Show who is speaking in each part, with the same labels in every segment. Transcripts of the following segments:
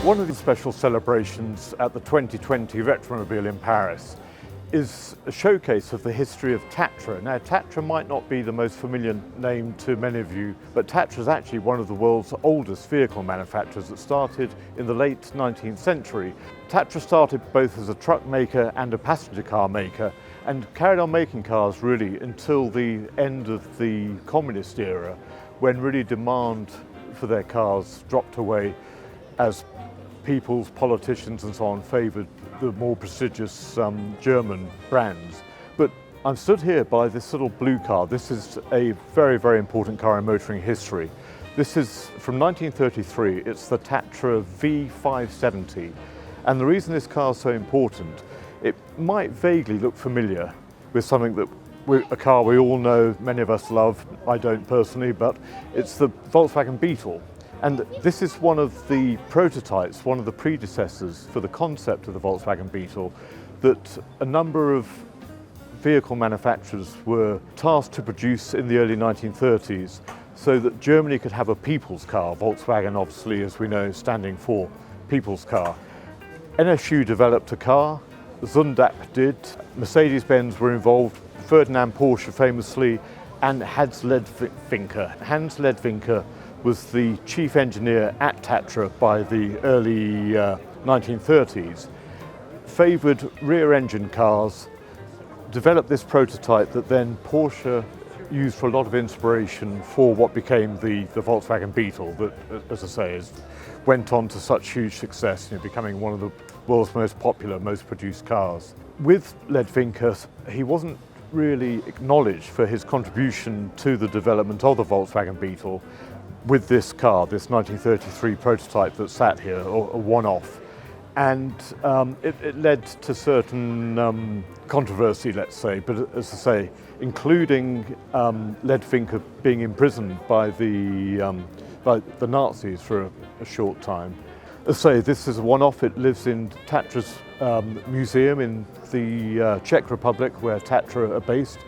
Speaker 1: One of the special celebrations at the 2020 Retromobile in Paris is a showcase of the history of Tatra. Now, Tatra might not be the most familiar name to many of you, but Tatra is actually one of the world's oldest vehicle manufacturers that started in the late 19th century. Tatra started both as a truck maker and a passenger car maker and carried on making cars really until the end of the communist era, when really demand for their cars dropped away as peoples, politicians and so on favoured the more prestigious German brands. But I'm stood here by this little blue car. This is a very, very important car in motoring history. This is from 1933. It's the Tatra V570. And the reason this car is so important, it might vaguely look familiar with something that a car we all know, many of us love. I don't personally, but it's the Volkswagen Beetle. And this is one of the prototypes, one of the predecessors for the concept of the Volkswagen Beetle that a number of vehicle manufacturers were tasked to produce in the early 1930s so that Germany could have a people's car, Volkswagen obviously, as we know, standing for people's car. NSU developed a car, Zundap did, Mercedes-Benz were involved, Ferdinand Porsche famously, and Hans Ledwinker. Hans Ledwinker was the chief engineer at Tatra by the early 1930s, favoured rear-engine cars, developed this prototype that then Porsche used for a lot of inspiration for what became the Volkswagen Beetle that, as I say, went on to such huge success, becoming one of the world's most popular, most produced cars. With Ledwinker, he wasn't really acknowledged for his contribution to the development of the Volkswagen Beetle with this car, this 1933 prototype that sat here, or a one-off. And it led to certain controversy, let's say, but as I say, including Ledwinker being imprisoned by the Nazis for a short time. As I say, this is a one-off. It lives in Tatra's museum in the Czech Republic, where Tatra are based.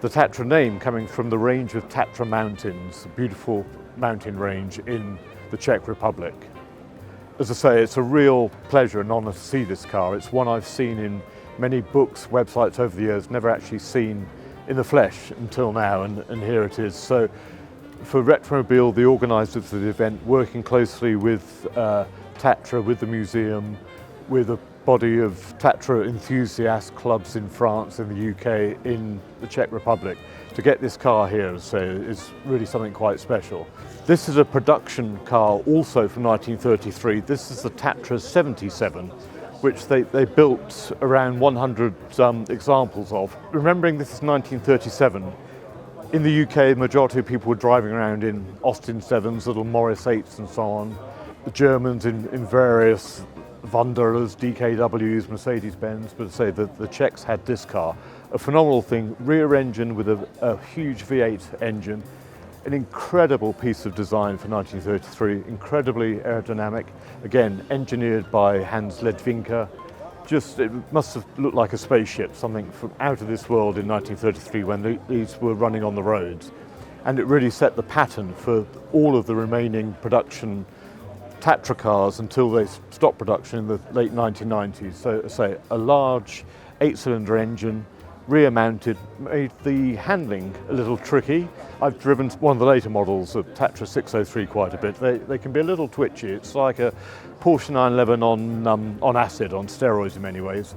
Speaker 1: The Tatra name coming from the range of Tatra Mountains, a beautiful mountain range in the Czech Republic. As I say, it's a real pleasure and honour to see this car. It's one I've seen in many books, websites over the years, never actually seen in the flesh until now, and here it is. So for Retromobile, the organisers of the event, working closely with Tatra, with the museum, with a body of Tatra enthusiast clubs in France, in the UK, in the Czech Republic, to get this car here, say, is really something quite special. This is a production car also from 1933. This is the Tatra 77, which they built around 100 examples of. Remembering this is 1937, in the UK, the majority of people were driving around in Austin 7s, little Morris 8s and so on. The Germans in various Wanderers, DKWs, Mercedes-Benz, but say that the Czechs had this car. A phenomenal thing, rear engine with a huge V8 engine, an incredible piece of design for 1933, incredibly aerodynamic, again engineered by Hans Ledwinker. Just, it must have looked like a spaceship, something from out of this world in 1933 when these were running on the roads. And it really set the pattern for all of the remaining production Tatra cars until they stopped production in the late 1990s. So, say, a large 8-cylinder engine, rear-mounted, made the handling a little tricky. I've driven one of the later models of Tatra 603 quite a bit. They can be a little twitchy. It's like a Porsche 911 on acid, on steroids in many ways.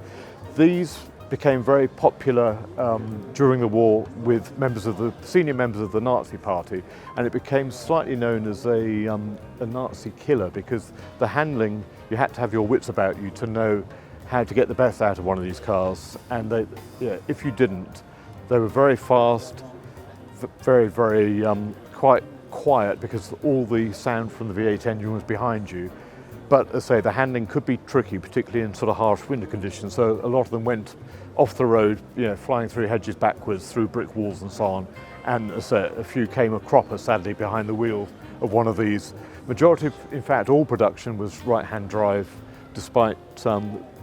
Speaker 1: These became very popular during the war with senior members of the Nazi Party, and it became slightly known as a Nazi killer because the handling, you had to have your wits about you to know how to get the best out of one of these cars, and if you didn't, they were very fast, very, very quite quiet because all the sound from the V8 engine was behind you. But as I say, the handling could be tricky, particularly in sort of harsh winter conditions. So a lot of them went off the road, flying through hedges backwards, through brick walls and so on. And as I say, a few came a cropper, sadly, behind the wheel of one of these. Majority of, in fact, all production was right-hand drive, despite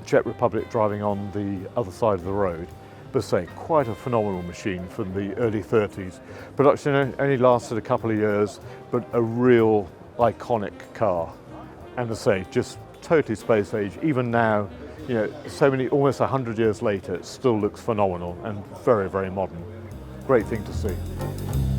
Speaker 1: Czech Republic driving on the other side of the road. But say, quite a phenomenal machine from the early 30s. Production only lasted a couple of years, but a real iconic car. And as I say, just totally space age. Even now, you know, so many, almost 100 years later, it still looks phenomenal and very, very modern. Great thing to see.